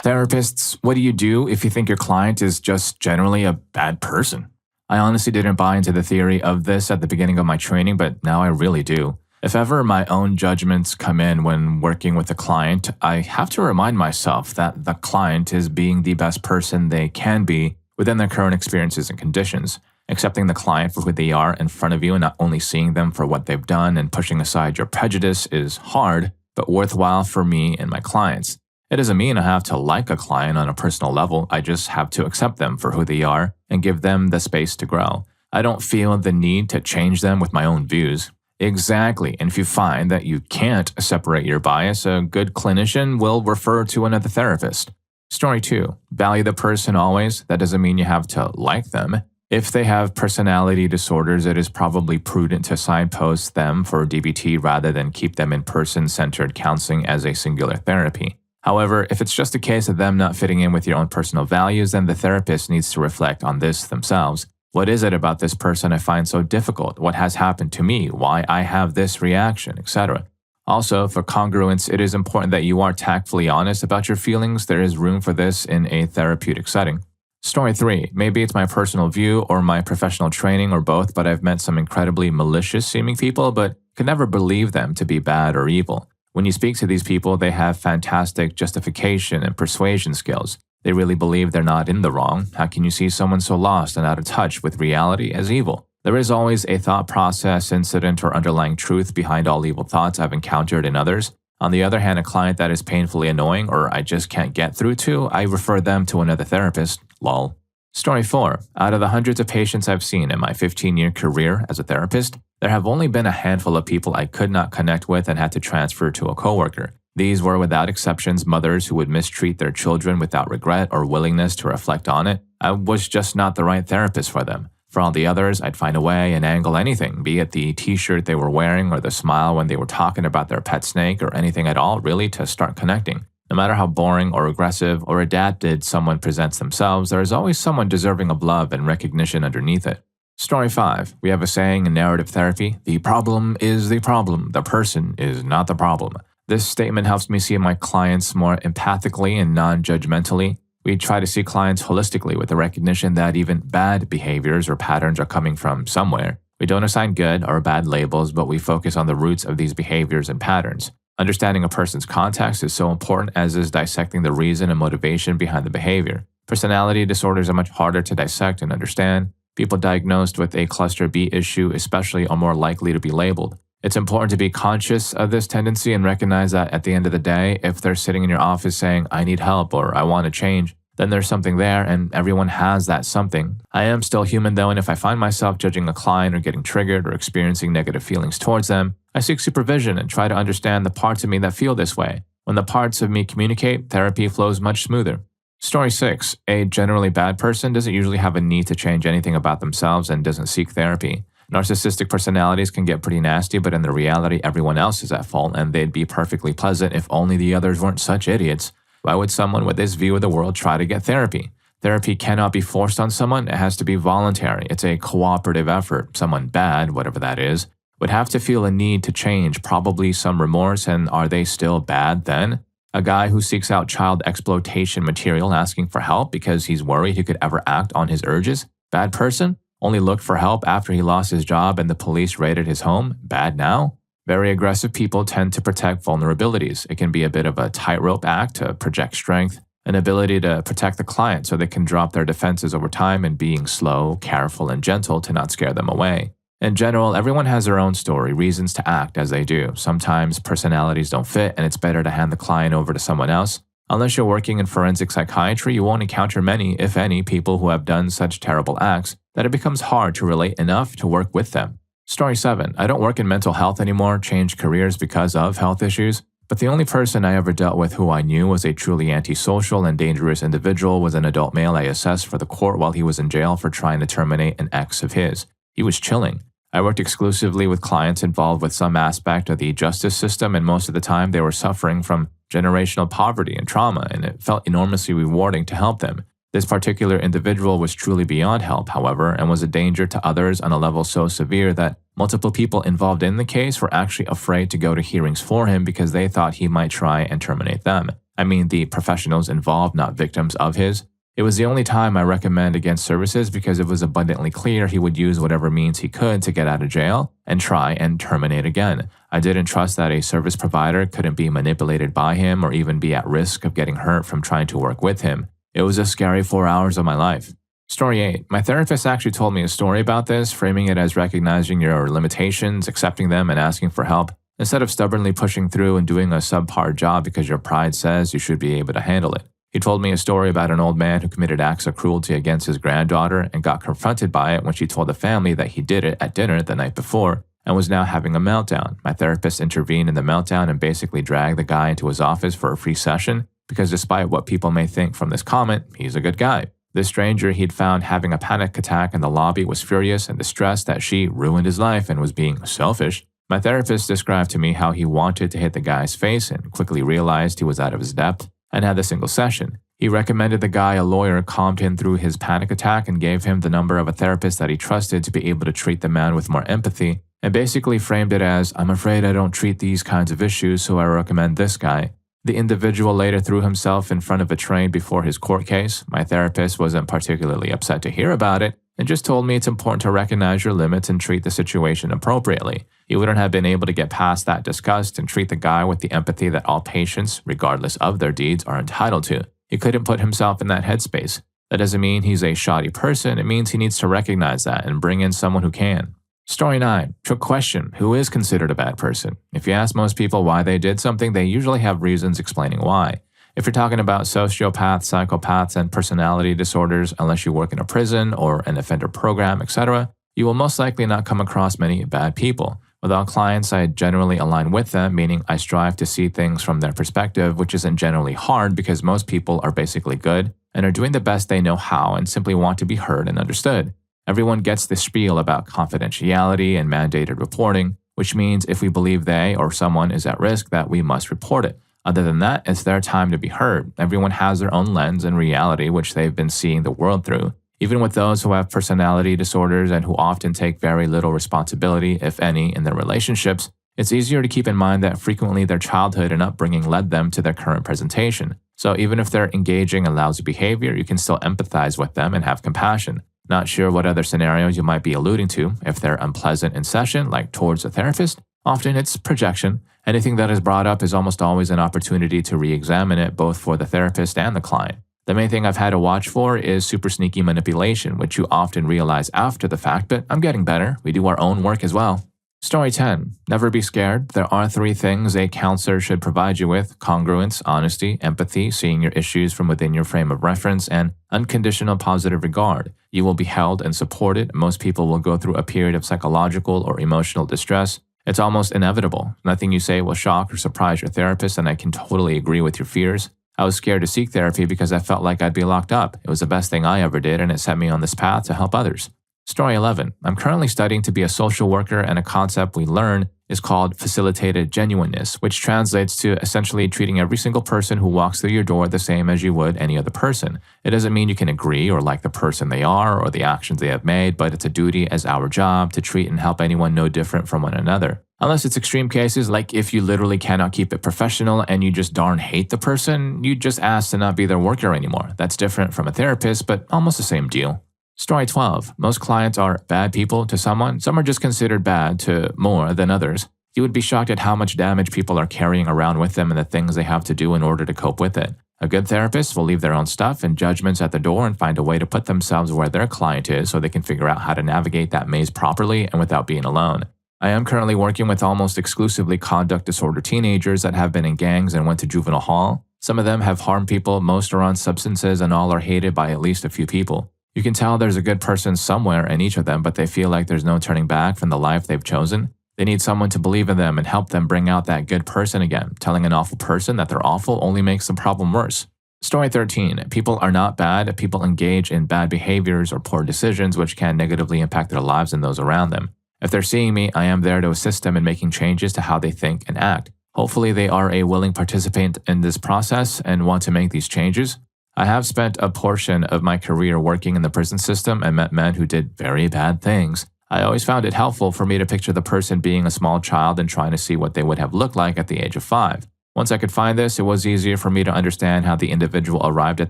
Therapists, what do you do if you think your client is just generally a bad person? I honestly didn't buy into the theory of this at the beginning of my training, but now I really do. If ever my own judgments come in when working with a client, I have to remind myself that the client is being the best person they can be within their current experiences and conditions. Accepting the client for who they are in front of you and not only seeing them for what they've done and pushing aside your prejudice is hard, but worthwhile for me and my clients. It doesn't mean I have to like a client on a personal level, I just have to accept them for who they are and give them the space to grow. I don't feel the need to change them with my own views. Exactly, and if you find that you can't separate your bias, a good clinician will refer to another therapist. Story 2. Value the person always. That doesn't mean you have to like them. If they have personality disorders, it is probably prudent to signpost them for DBT rather than keep them in person-centered counseling as a singular therapy. However, if it's just a case of them not fitting in with your own personal values, then the therapist needs to reflect on this themselves. What is it about this person I find so difficult? What has happened to me? Why I have this reaction, etc. Also, for congruence, it is important that you are tactfully honest about your feelings. There is room for this in a therapeutic setting. Story 3. Maybe it's my personal view or my professional training or both, but I've met some incredibly malicious-seeming people, but could never believe them to be bad or evil. When you speak to these people, they have fantastic justification and persuasion skills. They really believe they're not in the wrong. How can you see someone so lost and out of touch with reality as evil? There is always a thought process, incident, or underlying truth behind all evil thoughts I've encountered in others. On the other hand, a client that is painfully annoying or I just can't get through to, I refer them to another therapist. Lol. Story 4. Out of the hundreds of patients I've seen in my 15-year career as a therapist, there have only been a handful of people I could not connect with and had to transfer to a coworker. These were without exceptions mothers who would mistreat their children without regret or willingness to reflect on it. I was just not the right therapist for them. For all the others, I'd find a way and angle anything, be it the t-shirt they were wearing or the smile when they were talking about their pet snake or anything at all, really, to start connecting. No matter how boring or aggressive or adapted someone presents themselves, there is always someone deserving of love and recognition underneath it. Story 5. We have a saying in narrative therapy, the problem is the problem, the person is not the problem. This statement helps me see my clients more empathically and non-judgmentally. We try to see clients holistically with the recognition that even bad behaviors or patterns are coming from somewhere. We don't assign good or bad labels, but we focus on the roots of these behaviors and patterns. Understanding a person's context is so important as is dissecting the reason and motivation behind the behavior. Personality disorders are much harder to dissect and understand. People diagnosed with a cluster B issue especially are more likely to be labeled. It's important to be conscious of this tendency and recognize that at the end of the day, if they're sitting in your office saying, I need help or I want to change, then there's something there and everyone has that something. I am still human though, and if I find myself judging a client or getting triggered or experiencing negative feelings towards them, I seek supervision and try to understand the parts of me that feel this way. When the parts of me communicate, therapy flows much smoother. Story 6. A generally bad person doesn't usually have a need to change anything about themselves and doesn't seek therapy. Narcissistic personalities can get pretty nasty, but in the reality, everyone else is at fault and they'd be perfectly pleasant if only the others weren't such idiots. Why would someone with this view of the world try to get therapy? Therapy cannot be forced on someone, it has to be voluntary. It's a cooperative effort. Someone bad, whatever that is, would have to feel a need to change, probably some remorse, and are they still bad then? A guy who seeks out child exploitation material asking for help because he's worried he could ever act on his urges? Bad person? Only looked for help after he lost his job and the police raided his home? Bad now? Very aggressive people tend to protect vulnerabilities. It can be a bit of a tightrope act to project strength, an ability to protect the client so they can drop their defenses over time and being slow, careful, and gentle to not scare them away. In general, everyone has their own story, reasons to act as they do. Sometimes personalities don't fit and it's better to hand the client over to someone else. Unless you're working in forensic psychiatry, you won't encounter many, if any, people who have done such terrible acts that it becomes hard to relate enough to work with them. Story 7. I don't work in mental health anymore, changed careers because of health issues, but the only person I ever dealt with who I knew was a truly antisocial and dangerous individual was an adult male I assessed for the court while he was in jail for trying to terminate an ex of his. He was chilling. I worked exclusively with clients involved with some aspect of the justice system, and most of the time they were suffering from generational poverty and trauma, and it felt enormously rewarding to help them. This particular individual was truly beyond help, however, and was a danger to others on a level so severe that multiple people involved in the case were actually afraid to go to hearings for him because they thought he might try and terminate them. I mean the professionals involved, not victims of his. It was the only time I recommend against services because it was abundantly clear he would use whatever means he could to get out of jail and try and terminate again. I didn't trust that a service provider couldn't be manipulated by him or even be at risk of getting hurt from trying to work with him. It was a scary 4 hours of my life. Story 8. My therapist actually told me a story about this, framing it as recognizing your limitations, accepting them, and asking for help, instead of stubbornly pushing through and doing a subpar job because your pride says you should be able to handle it. He told me a story about an old man who committed acts of cruelty against his granddaughter and got confronted by it when she told the family that he did it at dinner the night before and was now having a meltdown. My therapist intervened in the meltdown and basically dragged the guy into his office for a free session because despite what people may think from this comment, he's a good guy. This stranger he'd found having a panic attack in the lobby was furious and distressed that she ruined his life and was being selfish. My therapist described to me how he wanted to hit the guy's face and quickly realized he was out of his depth and had a single session. He recommended the guy a lawyer, calmed him through his panic attack, and gave him the number of a therapist that he trusted to be able to treat the man with more empathy, and basically framed it as, I'm afraid I don't treat these kinds of issues, so I recommend this guy. The individual later threw himself in front of a train before his court case. My therapist wasn't particularly upset to hear about it, and just told me it's important to recognize your limits and treat the situation appropriately. He wouldn't have been able to get past that disgust and treat the guy with the empathy that all patients, regardless of their deeds, are entitled to. He couldn't put himself in that headspace. That doesn't mean he's a shoddy person, it means he needs to recognize that and bring in someone who can. Story 9. Trick question. Who is considered a bad person? If you ask most people why they did something, they usually have reasons explaining why. If you're talking about sociopaths, psychopaths, and personality disorders, unless you work in a prison or an offender program, etc., you will most likely not come across many bad people. With all clients, I generally align with them, meaning I strive to see things from their perspective, which isn't generally hard because most people are basically good and are doing the best they know how and simply want to be heard and understood. Everyone gets the spiel about confidentiality and mandated reporting, which means if we believe they or someone is at risk that we must report it. Other than that, it's their time to be heard. Everyone has their own lens and reality which they've been seeing the world through. Even with those who have personality disorders and who often take very little responsibility, if any, in their relationships, it's easier to keep in mind that frequently their childhood and upbringing led them to their current presentation. So even if they're engaging in lousy behavior, you can still empathize with them and have compassion. Not sure what other scenarios you might be alluding to. If they're unpleasant in session, like towards a therapist, often it's projection. Anything that is brought up is almost always an opportunity to re-examine it both for the therapist and the client. The main thing I've had to watch for is super sneaky manipulation, which you often realize after the fact, but I'm getting better. We do our own work as well. Story 10. Never be scared. There are 3 things a counselor should provide you with: congruence, honesty, empathy, seeing your issues from within your frame of reference, and unconditional positive regard. You will be held and supported. Most people will go through a period of psychological or emotional distress. It's almost inevitable. Nothing you say will shock or surprise your therapist, and I can totally agree with your fears. I was scared to seek therapy because I felt like I'd be locked up. It was the best thing I ever did, and it set me on this path to help others. Story 11. I'm currently studying to be a social worker, and a concept we learn is called facilitated genuineness, which translates to essentially treating every single person who walks through your door the same as you would any other person. It doesn't mean you can agree or like the person they are or the actions they have made, but it's a duty as our job to treat and help anyone no different from one another. Unless it's extreme cases, like if you literally cannot keep it professional and you just darn hate the person, you just ask to not be their worker anymore. That's different from a therapist, but almost the same deal. Story 12. Most clients are bad people to someone. Some are just considered bad to more than others. You would be shocked at how much damage people are carrying around with them and the things they have to do in order to cope with it. A good therapist will leave their own stuff and judgments at the door and find a way to put themselves where their client is so they can figure out how to navigate that maze properly and without being alone. I am currently working with almost exclusively conduct disorder teenagers that have been in gangs and went to juvenile hall. Some of them have harmed people, most are on substances, and all are hated by at least a few people. You can tell there's a good person somewhere in each of them, but they feel like there's no turning back from the life they've chosen. They need someone to believe in them and help them bring out that good person again. Telling an awful person that they're awful only makes the problem worse. Story 13. People are not bad. People engage in bad behaviors or poor decisions which can negatively impact their lives and those around them. If they're seeing me, I am there to assist them in making changes to how they think and act. Hopefully they are a willing participant in this process and want to make these changes. I have spent a portion of my career working in the prison system and met men who did very bad things. I always found it helpful for me to picture the person being a small child and trying to see what they would have looked like at the age of 5. Once I could find this, it was easier for me to understand how the individual arrived at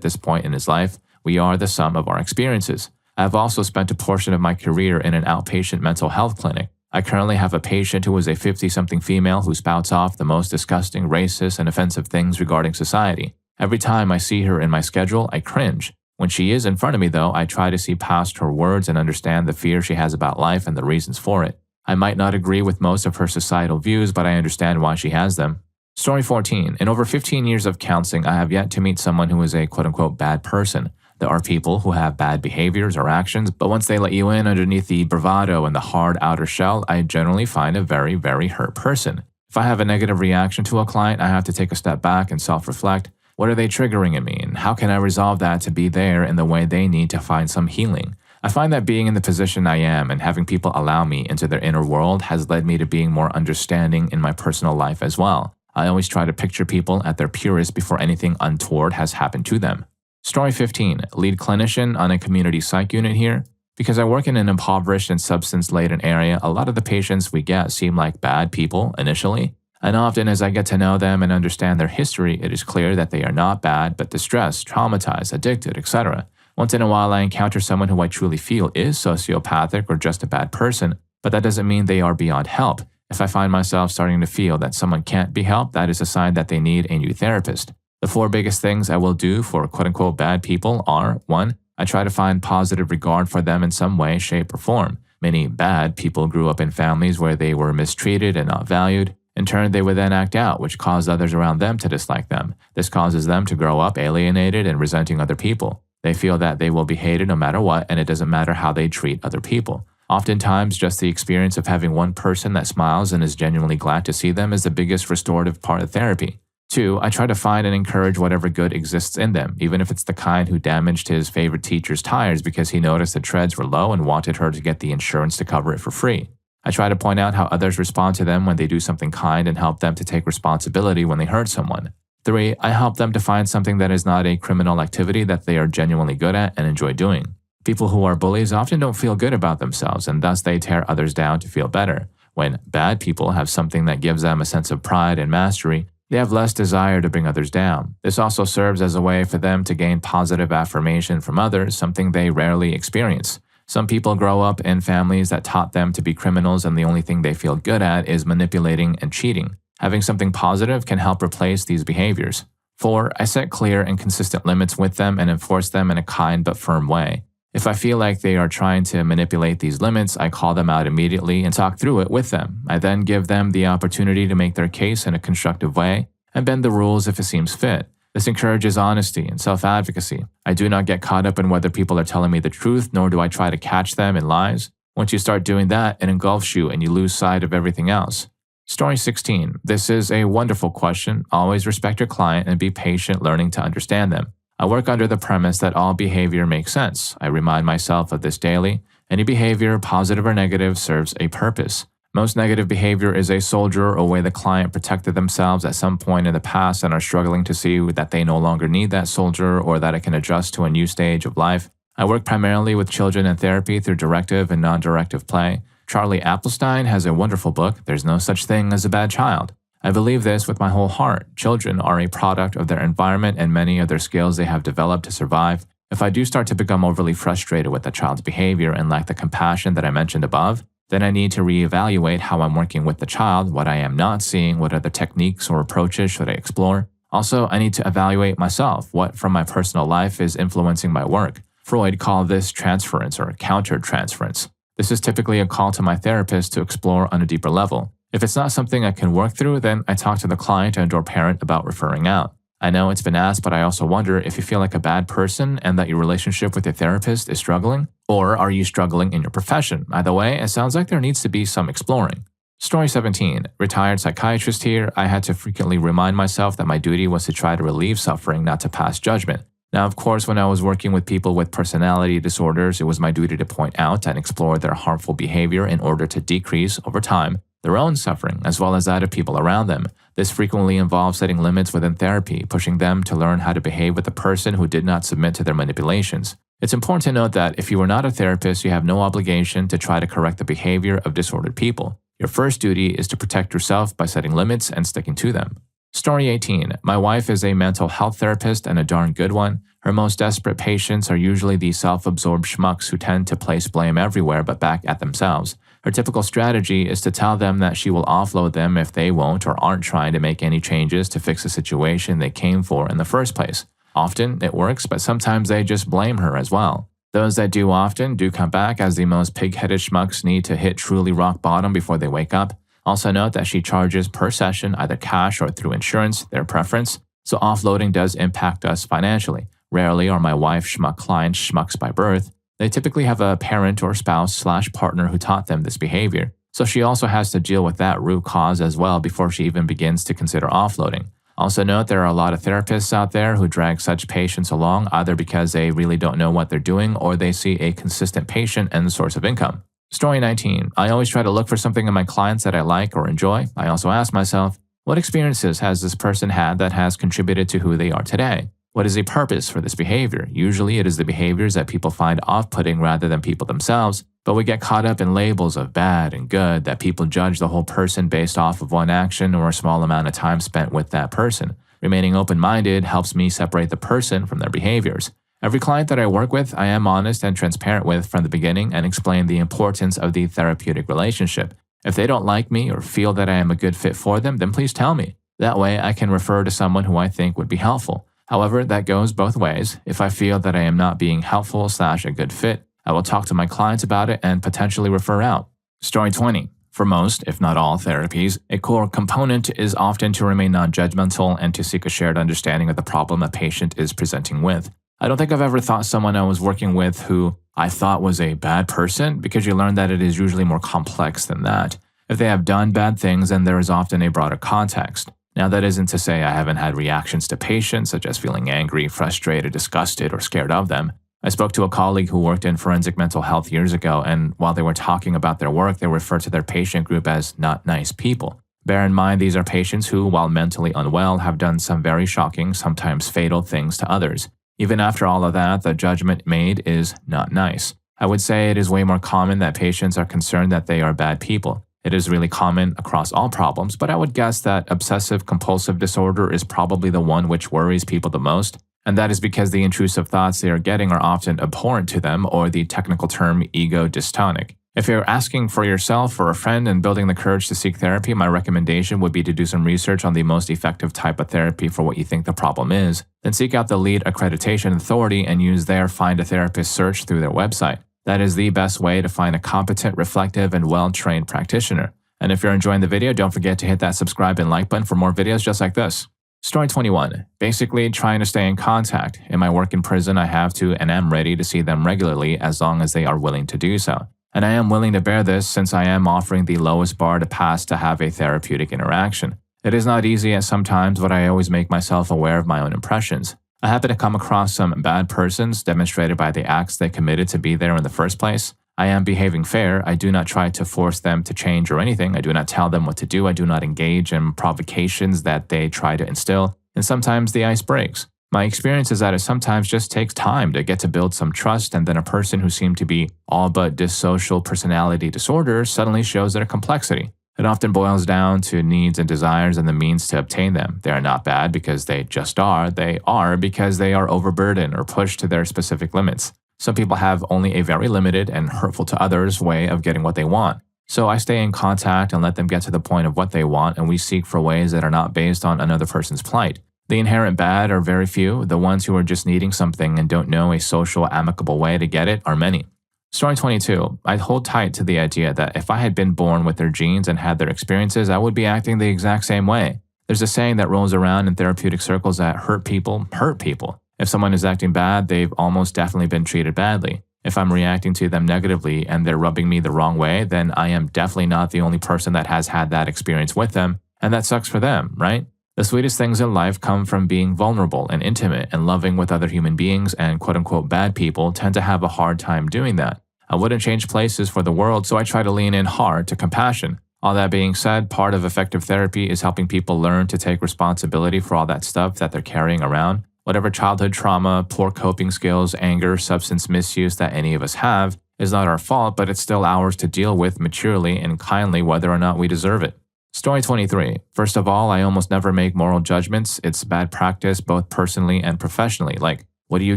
this point in his life. We are the sum of our experiences. I have also spent a portion of my career in an outpatient mental health clinic. I currently have a patient who is a 50-something female who spouts off the most disgusting, racist, and offensive things regarding society. Every time I see her in my schedule, I cringe. When she is in front of me, though, I try to see past her words and understand the fear she has about life and the reasons for it. I might not agree with most of her societal views, but I understand why she has them. Story 14. In over 15 years of counseling, I have yet to meet someone who is a quote-unquote bad person. There are people who have bad behaviors or actions, but once they let you in underneath the bravado and the hard outer shell, I generally find a very, very hurt person. If I have a negative reaction to a client, I have to take a step back and self-reflect. What are they triggering in me, and how can I resolve that to be there in the way they need to find some healing? I find that being in the position I am and having people allow me into their inner world has led me to being more understanding in my personal life as well. I always try to picture people at their purest before anything untoward has happened to them. Story 15. Lead clinician on a community psych unit here. Because I work in an impoverished and substance-laden area, a lot of the patients we get seem like bad people initially. And often as I get to know them and understand their history, it is clear that they are not bad, but distressed, traumatized, addicted, etc. Once in a while, I encounter someone who I truly feel is sociopathic or just a bad person, but that doesn't mean they are beyond help. If I find myself starting to feel that someone can't be helped, that is a sign that they need a new therapist. The 4 biggest things I will do for quote-unquote bad people are: 1. I try to find positive regard for them in some way, shape, or form. Many bad people grew up in families where they were mistreated and not valued. In turn, they would then act out, which caused others around them to dislike them. This causes them to grow up alienated and resenting other people. They feel that they will be hated no matter what, and it doesn't matter how they treat other people. Oftentimes, just the experience of having one person that smiles and is genuinely glad to see them is the biggest restorative part of therapy. 2. I try to find and encourage whatever good exists in them, even if it's the kind who damaged his favorite teacher's tires because he noticed the treads were low and wanted her to get the insurance to cover it for free. I try to point out how others respond to them when they do something kind and help them to take responsibility when they hurt someone. 3. I help them to find something that is not a criminal activity that they are genuinely good at and enjoy doing. People who are bullies often don't feel good about themselves, and thus they tear others down to feel better. When bad people have something that gives them a sense of pride and mastery, they have less desire to bring others down. This also serves as a way for them to gain positive affirmation from others, something they rarely experience. Some people grow up in families that taught them to be criminals, and the only thing they feel good at is manipulating and cheating. Having something positive can help replace these behaviors. 4. I set clear and consistent limits with them and enforce them in a kind but firm way. If I feel like they are trying to manipulate these limits, I call them out immediately and talk through it with them. I then give them the opportunity to make their case in a constructive way and bend the rules if it seems fit. This encourages honesty and self-advocacy. I do not get caught up in whether people are telling me the truth, nor do I try to catch them in lies. Once you start doing that, it engulfs you and you lose sight of everything else. Story 16. This is a wonderful question. Always respect your client and be patient learning to understand them. I work under the premise that all behavior makes sense. I remind myself of this daily. Any behavior, positive or negative, serves a purpose. Most negative behavior is a soldier or a way the client protected themselves at some point in the past and are struggling to see that they no longer need that soldier or that it can adjust to a new stage of life. I work primarily with children in therapy through directive and non-directive play. Charlie Applestein has a wonderful book, There's No Such Thing as a Bad Child. I believe this with my whole heart. Children are a product of their environment and many of their skills they have developed to survive. If I do start to become overly frustrated with the child's behavior and lack the compassion that I mentioned above, then I need to reevaluate how I'm working with the child, what I am not seeing, what other techniques or approaches should I explore. Also, I need to evaluate myself, what from my personal life is influencing my work. Freud called this transference or countertransference. This is typically a call to my therapist to explore on a deeper level. If it's not something I can work through, then I talk to the client and/or parent about referring out. I know it's been asked, but I also wonder if you feel like a bad person and that your relationship with your therapist is struggling, or are you struggling in your profession? Either way, it sounds like there needs to be some exploring. Story 17. Retired psychiatrist here. I had to frequently remind myself that my duty was to try to relieve suffering, not to pass judgment. Now, of course, when I was working with people with personality disorders, it was my duty to point out and explore their harmful behavior in order to decrease, over time, their own suffering, as well as that of people around them. This frequently involves setting limits within therapy, pushing them to learn how to behave with a person who did not submit to their manipulations. It's important to note that if you are not a therapist, you have no obligation to try to correct the behavior of disordered people. Your first duty is to protect yourself by setting limits and sticking to them. Story 18. My wife is a mental health therapist and a darn good one. Her most desperate patients are usually the self-absorbed schmucks who tend to place blame everywhere but back at themselves. Her typical strategy is to tell them that she will offload them if they won't or aren't trying to make any changes to fix a situation they came for in the first place. Often it works, but sometimes they just blame her as well. Those that do often do come back, as the most pig-headed schmucks need to hit truly rock bottom before they wake up. Also note that she charges per session, either cash or through insurance, their preference, so offloading does impact us financially. Rarely are my wife schmuck clients schmucks by birth. They typically have a parent or spouse/partner who taught them this behavior, so she also has to deal with that root cause as well before she even begins to consider offloading. Also note there are a lot of therapists out there who drag such patients along either because they really don't know what they're doing or they see a consistent patient and source of income. Story 19. I always try to look for something in my clients that I like or enjoy. I also ask myself, what experiences has this person had that has contributed to who they are today? What is the purpose for this behavior? Usually it is the behaviors that people find off-putting rather than people themselves, but we get caught up in labels of bad and good that people judge the whole person based off of one action or a small amount of time spent with that person. Remaining open-minded helps me separate the person from their behaviors. Every client that I work with, I am honest and transparent with from the beginning and explain the importance of the therapeutic relationship. If they don't like me or feel that I am a good fit for them, then please tell me. That way I can refer to someone who I think would be helpful. However, that goes both ways. If I feel that I am not being helpful/a good fit, I will talk to my clients about it and potentially refer out. Story 20. For most, if not all, therapies, a core component is often to remain non-judgmental and to seek a shared understanding of the problem a patient is presenting with. I don't think I've ever thought someone I was working with who I thought was a bad person, because you learn that it is usually more complex than that. If they have done bad things, then there is often a broader context. Now, that isn't to say I haven't had reactions to patients, such as feeling angry, frustrated, disgusted, or scared of them. I spoke to a colleague who worked in forensic mental health years ago, and while they were talking about their work, they referred to their patient group as not nice people. Bear in mind, these are patients who, while mentally unwell, have done some very shocking, sometimes fatal things to others. Even after all of that, the judgment made is not nice. I would say it is way more common that patients are concerned that they are bad people. It is really common across all problems, but I would guess that obsessive-compulsive disorder is probably the one which worries people the most, and that is because the intrusive thoughts they are getting are often abhorrent to them, or the technical term ego dystonic. If you're asking for yourself or a friend and building the courage to seek therapy, my recommendation would be to do some research on the most effective type of therapy for what you think the problem is, then seek out the lead accreditation authority and use their Find a Therapist search through their website. That is the best way to find a competent, reflective, and well-trained practitioner. And if you're enjoying the video, don't forget to hit that subscribe and like button for more videos just like this. Story 21. Basically, trying to stay in contact. In my work in prison, I have to and am ready to see them regularly as long as they are willing to do so. And I am willing to bear this since I am offering the lowest bar to pass to have a therapeutic interaction. It is not easy at some times, but I always make myself aware of my own impressions. I happen to come across some bad persons demonstrated by the acts they committed to be there in the first place. I am behaving fair. I do not try to force them to change or anything. I do not tell them what to do. I do not engage in provocations that they try to instill. And sometimes the ice breaks. My experience is that it sometimes just takes time to get to build some trust, and then a person who seemed to be all but dissocial personality disorder suddenly shows their complexity. It often boils down to needs and desires and the means to obtain them. They are not bad because they just are. They are because they are overburdened or pushed to their specific limits. Some people have only a very limited and hurtful to others way of getting what they want. So I stay in contact and let them get to the point of what they want, and we seek for ways that are not based on another person's plight. The inherent bad are very few. The ones who are just needing something and don't know a social, amicable way to get it are many. Story 22. I hold tight to the idea that if I had been born with their genes and had their experiences, I would be acting the exact same way. There's a saying that rolls around in therapeutic circles that hurt people hurt people. If someone is acting bad, they've almost definitely been treated badly. If I'm reacting to them negatively and they're rubbing me the wrong way, then I am definitely not the only person that has had that experience with them, and that sucks for them, right? The sweetest things in life come from being vulnerable and intimate and loving with other human beings, and quote-unquote bad people tend to have a hard time doing that. I wouldn't change places for the world, so I try to lean in hard to compassion. All that being said, part of effective therapy is helping people learn to take responsibility for all that stuff that they're carrying around. Whatever childhood trauma, poor coping skills, anger, substance misuse that any of us have is not our fault, but it's still ours to deal with maturely and kindly whether or not we deserve it. Story 23. First of all, I almost never make moral judgments. It's bad practice both personally and professionally. Like, what do you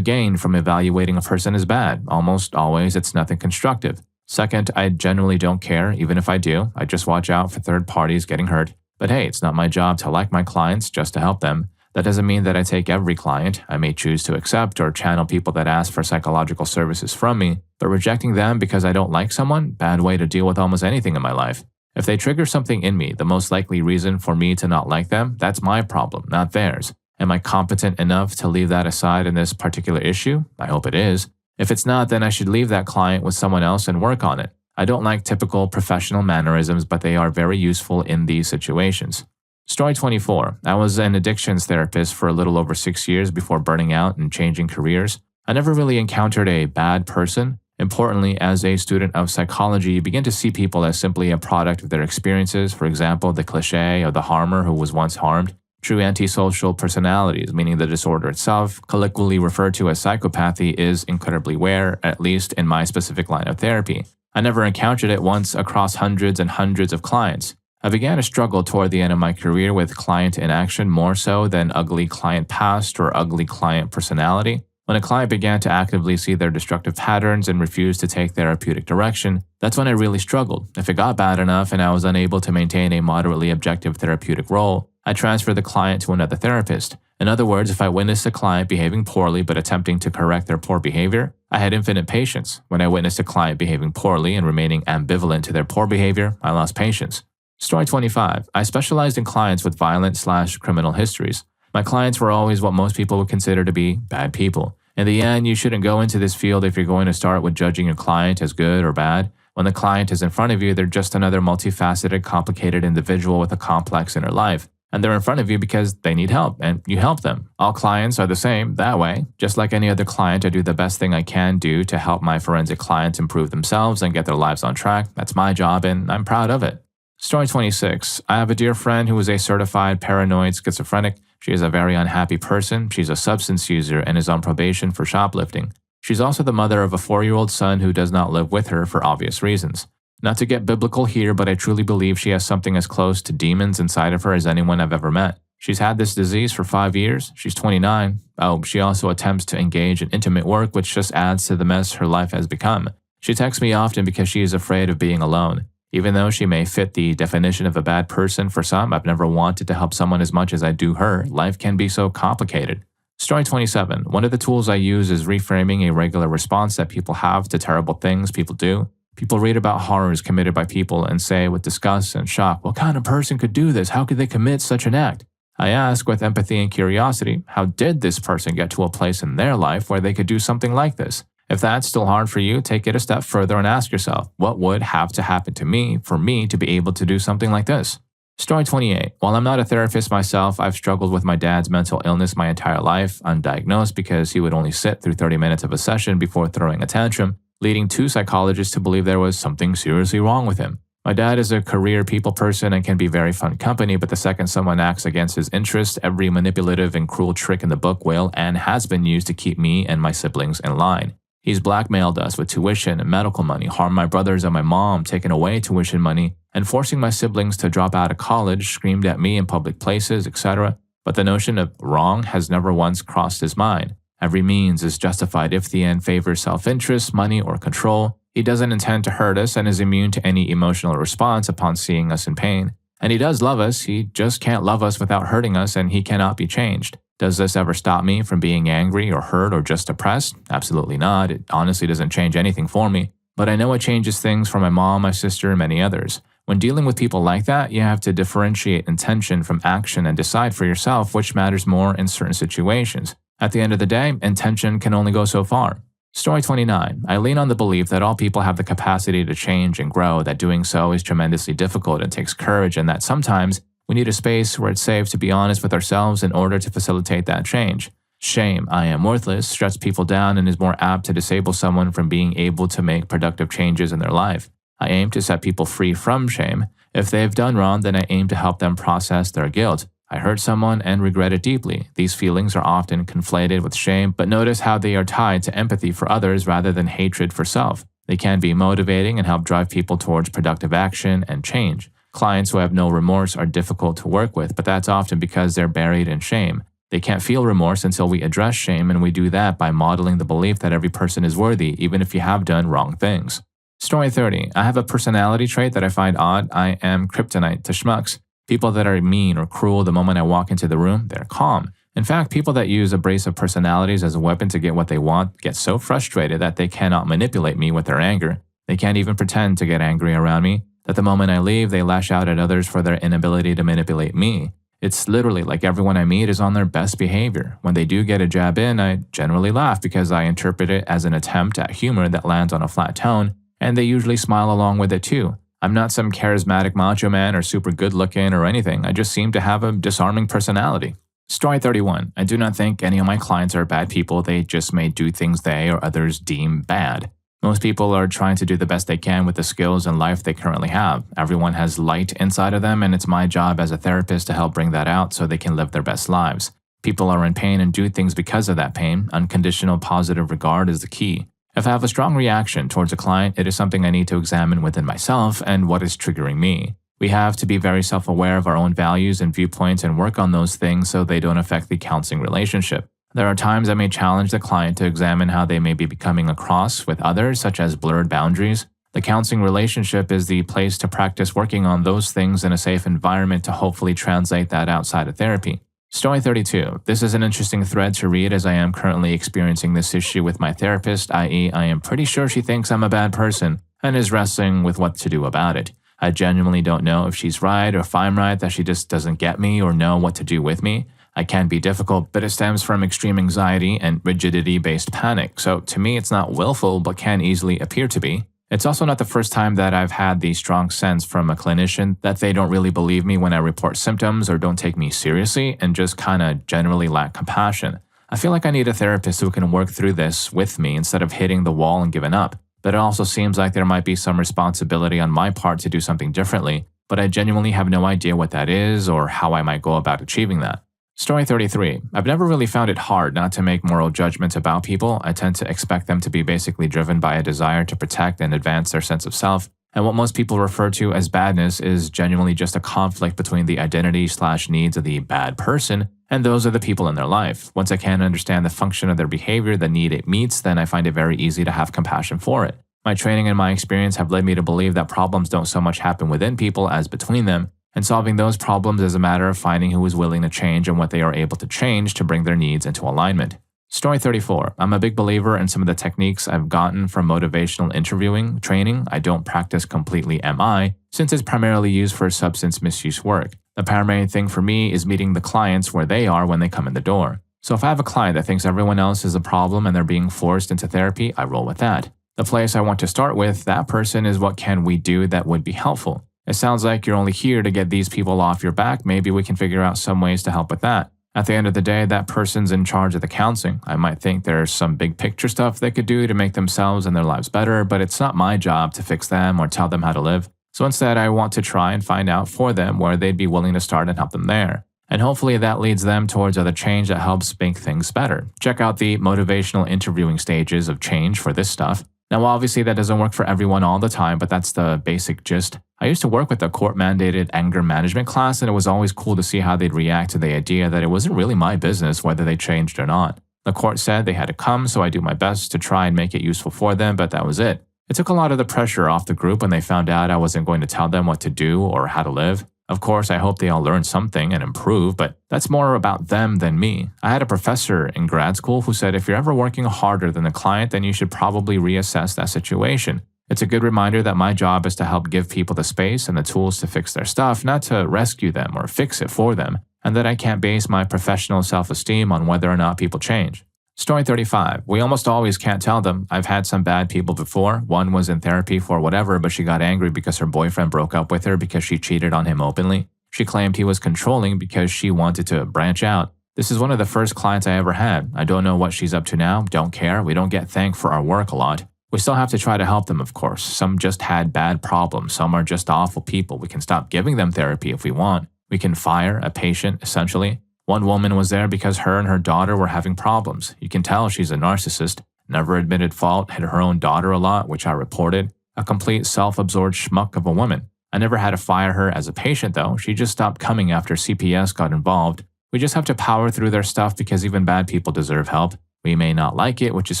gain from evaluating a person as bad? Almost always, it's nothing constructive. Second, I generally don't care, even if I do. I just watch out for third parties getting hurt. But hey, it's not my job to like my clients just to help them. That doesn't mean that I take every client. I may choose to accept or channel people that ask for psychological services from me, but rejecting them because I don't like someone, bad way to deal with almost anything in my life. If they trigger something in me, the most likely reason for me to not like them, that's my problem, not theirs. Am I competent enough to leave that aside in this particular issue? I hope it is. If it's not, then I should leave that client with someone else and work on it. I don't like typical professional mannerisms, but they are very useful in these situations. Story 24. I was an addictions therapist for a little over 6 years before burning out and changing careers. I never really encountered a bad person. Importantly, as a student of psychology, you begin to see people as simply a product of their experiences. For example, the cliche of the harmer who was once harmed. True antisocial personalities, meaning the disorder itself, colloquially referred to as psychopathy, is incredibly rare, at least in my specific line of therapy. I never encountered it once across hundreds and hundreds of clients. I began to struggle toward the end of my career with client inaction more so than ugly client past or ugly client personality. When a client began to actively see their destructive patterns and refuse to take therapeutic direction, that's when I really struggled. If it got bad enough and I was unable to maintain a moderately objective therapeutic role, I transferred the client to another therapist. In other words, if I witnessed a client behaving poorly but attempting to correct their poor behavior, I had infinite patience. When I witnessed a client behaving poorly and remaining ambivalent to their poor behavior, I lost patience. Story 25. I specialized in clients with violent/criminal histories. My clients were always what most people would consider to be bad people. In the end, you shouldn't go into this field if you're going to start with judging your client as good or bad. When the client is in front of you, they're just another multifaceted, complicated individual with a complex inner life. And they're in front of you because they need help, and you help them. All clients are the same that way. Just like any other client, I do the best thing I can do to help my forensic clients improve themselves and get their lives on track. That's my job, and I'm proud of it. Story 26. I have a dear friend who is a certified paranoid schizophrenic. She is a very unhappy person. She's a substance user and is on probation for shoplifting. She's also the mother of a 4-year-old son who does not live with her for obvious reasons. Not to get biblical here, but I truly believe she has something as close to demons inside of her as anyone I've ever met. She's had this disease for 5 years. She's 29. Oh, she also attempts to engage in intimate work, which just adds to the mess her life has become. She texts me often because she is afraid of being alone. Even though she may fit the definition of a bad person for some, I've never wanted to help someone as much as I do her. Life can be so complicated. Story 27. One of the tools I use is reframing a regular response that people have to terrible things people do. People read about horrors committed by people and say with disgust and shock, what kind of person could do this? How could they commit such an act? I ask with empathy and curiosity, how did this person get to a place in their life where they could do something like this? If that's still hard for you, take it a step further and ask yourself, what would have to happen to me for me to be able to do something like this? Story 28. While I'm not a therapist myself, I've struggled with my dad's mental illness my entire life, undiagnosed because he would only sit through 30 minutes of a session before throwing a tantrum, leading two psychologists to believe there was something seriously wrong with him. My dad is a career people person and can be very fun company, but the second someone acts against his interest, every manipulative and cruel trick in the book will and has been used to keep me and my siblings in line. He's blackmailed us with tuition and medical money, harmed my brothers and my mom, taken away tuition money, and forcing my siblings to drop out of college, screamed at me in public places, etc. But the notion of wrong has never once crossed his mind. Every means is justified if the end favors self-interest, money, or control. He doesn't intend to hurt us and is immune to any emotional response upon seeing us in pain. And he does love us, he just can't love us without hurting us, and he cannot be changed. Does this ever stop me from being angry or hurt or just depressed? Absolutely not. It honestly doesn't change anything for me. But I know it changes things for my mom, my sister, and many others. When dealing with people like that, you have to differentiate intention from action and decide for yourself which matters more in certain situations. At the end of the day, intention can only go so far. Story 29. I lean on the belief that all people have the capacity to change and grow, that doing so is tremendously difficult and takes courage, and that sometimes we need a space where it's safe to be honest with ourselves in order to facilitate that change. Shame, I am worthless, shuts people down and is more apt to disable someone from being able to make productive changes in their life. I aim to set people free from shame. If they have done wrong, then I aim to help them process their guilt. I hurt someone and regret it deeply. These feelings are often conflated with shame, but notice how they are tied to empathy for others rather than hatred for self. They can be motivating and help drive people towards productive action and change. Clients who have no remorse are difficult to work with, but that's often because they're buried in shame. They can't feel remorse until we address shame, and we do that by modeling the belief that every person is worthy, even if you have done wrong things. Story 30. I have a personality trait that I find odd. I am kryptonite to schmucks. People that are mean or cruel the moment I walk into the room, they're calm. In fact, people that use abrasive personalities as a weapon to get what they want get so frustrated that they cannot manipulate me with their anger. They can't even pretend to get angry around me, that the moment I leave, they lash out at others for their inability to manipulate me. It's literally like everyone I meet is on their best behavior. When they do get a jab in, I generally laugh because I interpret it as an attempt at humor that lands on a flat tone, and they usually smile along with it too. I'm not some charismatic macho man or super good looking or anything. I just seem to have a disarming personality. Story 31. I do not think any of my clients are bad people. They just may do things they or others deem bad. Most people are trying to do the best they can with the skills and life they currently have. Everyone has light inside of them, and it's my job as a therapist to help bring that out so they can live their best lives. People are in pain and do things because of that pain. Unconditional positive regard is the key. If I have a strong reaction towards a client, it is something I need to examine within myself and what is triggering me. We have to be very self-aware of our own values and viewpoints and work on those things so they don't affect the counseling relationship. There are times I may challenge the client to examine how they may be becoming across with others, such as blurred boundaries. The counseling relationship is the place to practice working on those things in a safe environment to hopefully translate that outside of therapy. Story 32. This is an interesting thread to read as I am currently experiencing this issue with my therapist, i.e. I am pretty sure she thinks I'm a bad person and is wrestling with what to do about it. I genuinely don't know if she's right or if I'm right, that she just doesn't get me or know what to do with me. I can be difficult, but it stems from extreme anxiety and rigidity-based panic, so to me it's not willful but can easily appear to be. It's also not the first time that I've had the strong sense from a clinician that they don't really believe me when I report symptoms or don't take me seriously and just kinda generally lack compassion. I feel like I need a therapist who can work through this with me instead of hitting the wall and giving up. But it also seems like there might be some responsibility on my part to do something differently, but I genuinely have no idea what that is or how I might go about achieving that. Story 33. I've never really found it hard not to make moral judgments about people. I tend to expect them to be basically driven by a desire to protect and advance their sense of self, and what most people refer to as badness is genuinely just a conflict between the identity/needs of the bad person and those of the people in their life. Once I can understand the function of their behavior, the need it meets, then I find it very easy to have compassion for it. My training and my experience have led me to believe that problems don't so much happen within people as between them, and solving those problems is a matter of finding who is willing to change and what they are able to change to bring their needs into alignment. Story 34. I'm a big believer in some of the techniques I've gotten from motivational interviewing training. I don't practice completely MI, since it's primarily used for substance misuse work. The primary thing for me is meeting the clients where they are when they come in the door. So if I have a client that thinks everyone else is a problem and they're being forced into therapy, I roll with that. The place I want to start with, that person, is what can we do that would be helpful. It sounds like you're only here to get these people off your back. Maybe we can figure out some ways to help with that. At the end of the day, that person's in charge of the counseling. I might think there's some big picture stuff they could do to make themselves and their lives better, but it's not my job to fix them or tell them how to live. So instead, I want to try and find out for them where they'd be willing to start and help them there. And hopefully that leads them towards other change that helps make things better. Check out the motivational interviewing stages of change for this stuff. Now, obviously, that doesn't work for everyone all the time, but that's the basic gist. I used to work with a court-mandated anger management class, and it was always cool to see how they'd react to the idea that it wasn't really my business whether they changed or not. The court said they had to come, so I do my best to try and make it useful for them, but that was it. It took a lot of the pressure off the group when they found out I wasn't going to tell them what to do or how to live. Of course, I hope they all learn something and improve, but that's more about them than me. I had a professor in grad school who said if you're ever working harder than the client, then you should probably reassess that situation. It's a good reminder that my job is to help give people the space and the tools to fix their stuff, not to rescue them or fix it for them, and that I can't base my professional self-esteem on whether or not people change. Story 35. We almost always can't tell them. I've had some bad people before. One was in therapy for whatever, but she got angry because her boyfriend broke up with her because she cheated on him openly. She claimed he was controlling because she wanted to branch out. This is one of the first clients I ever had. I don't know what she's up to now. Don't care. We don't get thanked for our work a lot. We still have to try to help them, of course. Some just had bad problems. Some are just awful people. We can stop giving them therapy if we want. We can fire a patient, essentially. One woman was there because her and her daughter were having problems. You can tell she's a narcissist, never admitted fault, hit her own daughter a lot, which I reported. A complete self-absorbed schmuck of a woman. I never had to fire her as a patient though, she just stopped coming after CPS got involved. We just have to power through their stuff because even bad people deserve help. We may not like it, which is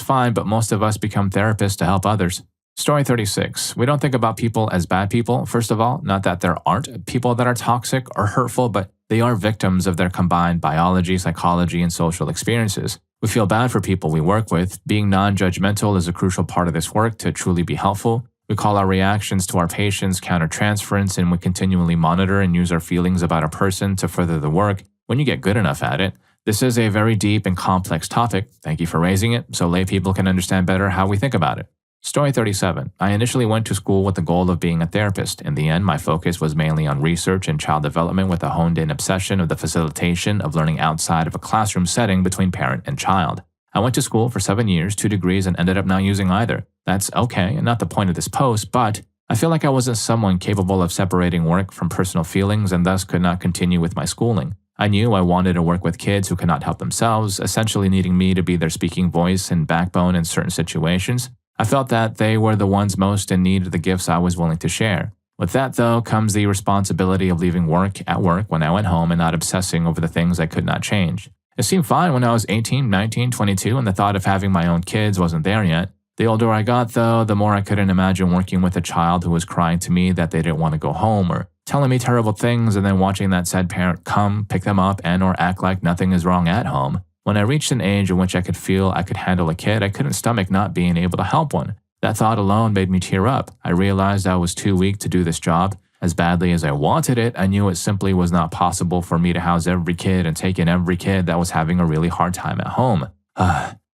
fine, but most of us become therapists to help others. Story 36. We don't think about people as bad people. First of all, not that there aren't people that are toxic or hurtful, but they are victims of their combined biology, psychology, and social experiences. We feel bad for people we work with. Being non-judgmental is a crucial part of this work to truly be helpful. We call our reactions to our patients countertransference, and we continually monitor and use our feelings about a person to further the work when you get good enough at it. This is a very deep and complex topic. Thank you for raising it, so lay people can understand better how we think about it. Story 37. I initially went to school with the goal of being a therapist. In the end, my focus was mainly on research and child development with a honed-in obsession of the facilitation of learning outside of a classroom setting between parent and child. I went to school for 7 years, 2 degrees, and ended up not using either. That's okay, and not the point of this post, but I feel like I wasn't someone capable of separating work from personal feelings and thus could not continue with my schooling. I knew I wanted to work with kids who could not help themselves, essentially needing me to be their speaking voice and backbone in certain situations. I felt that they were the ones most in need of the gifts I was willing to share. With that, though, comes the responsibility of leaving work at work when I went home and not obsessing over the things I could not change. It seemed fine when I was 18, 19, 22, and the thought of having my own kids wasn't there yet. The older I got, though, the more I couldn't imagine working with a child who was crying to me that they didn't want to go home or telling me terrible things and then watching that said parent come, pick them up, and or act like nothing is wrong at home. When I reached an age in which I could feel I could handle a kid, I couldn't stomach not being able to help one. That thought alone made me tear up. I realized I was too weak to do this job. As badly as I wanted it, I knew it simply was not possible for me to house every kid and take in every kid that was having a really hard time at home.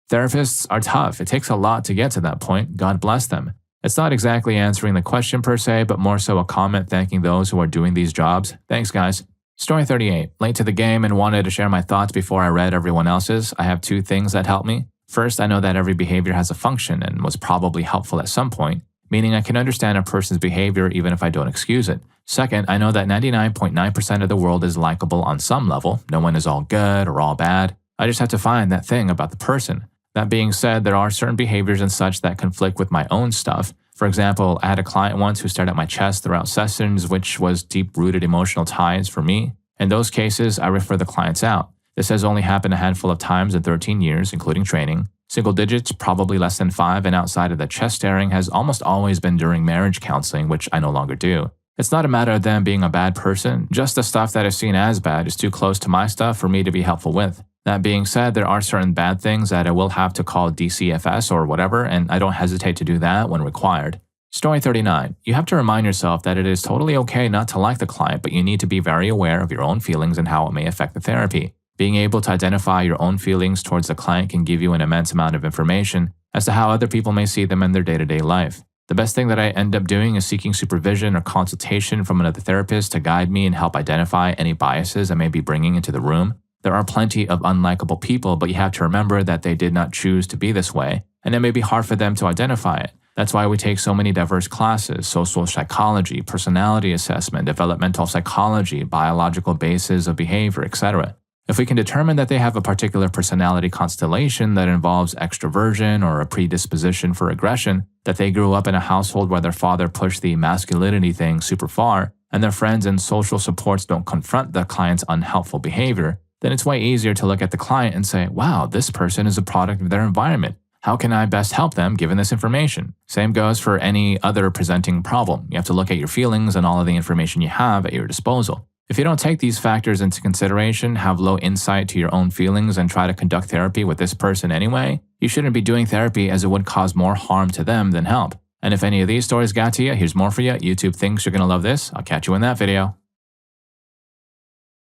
Therapists are tough. It takes a lot to get to that point. God bless them. It's not exactly answering the question per se, but more so a comment thanking those who are doing these jobs. Thanks, guys. Story 38. Late to the game and wanted to share my thoughts before I read everyone else's. I have 2 things that help me. First, I know that every behavior has a function and was probably helpful at some point, meaning I can understand a person's behavior even if I don't excuse it. Second, I know that 99.9% of the world is likable on some level. No one is all good or all bad. I just have to find that thing about the person. That being said, there are certain behaviors and such that conflict with my own stuff. For example, I had a client once who stared at my chest throughout sessions, which was deep-rooted emotional ties for me. In those cases, I refer the clients out. This has only happened a handful of times in 13 years, including training. Single digits, probably less than 5, and outside of the chest staring has almost always been during marriage counseling, which I no longer do. It's not a matter of them being a bad person, just the stuff that is seen as bad is too close to my stuff for me to be helpful with. That being said, there are certain bad things that I will have to call DCFS or whatever, and I don't hesitate to do that when required. Story 39. You have to remind yourself that it is totally okay not to like the client, but you need to be very aware of your own feelings and how it may affect the therapy. Being able to identify your own feelings towards the client can give you an immense amount of information as to how other people may see them in their day-to-day life. The best thing that I end up doing is seeking supervision or consultation from another therapist to guide me and help identify any biases I may be bringing into the room. There are plenty of unlikable people, but you have to remember that they did not choose to be this way, and it may be hard for them to identify it. That's why we take so many diverse classes: social psychology, personality assessment, developmental psychology, biological bases of behavior, etc. If we can determine that they have a particular personality constellation that involves extroversion or a predisposition for aggression, that they grew up in a household where their father pushed the masculinity thing super far, and their friends and social supports don't confront the client's unhelpful behavior, then it's way easier to look at the client and say, wow, this person is a product of their environment. How can I best help them given this information? Same goes for any other presenting problem. You have to look at your feelings and all of the information you have at your disposal. If you don't take these factors into consideration, have low insight to your own feelings, and try to conduct therapy with this person anyway, you shouldn't be doing therapy as it would cause more harm to them than help. And if any of these stories got to you, here's more for you. YouTube thinks you're going to love this. I'll catch you in that video.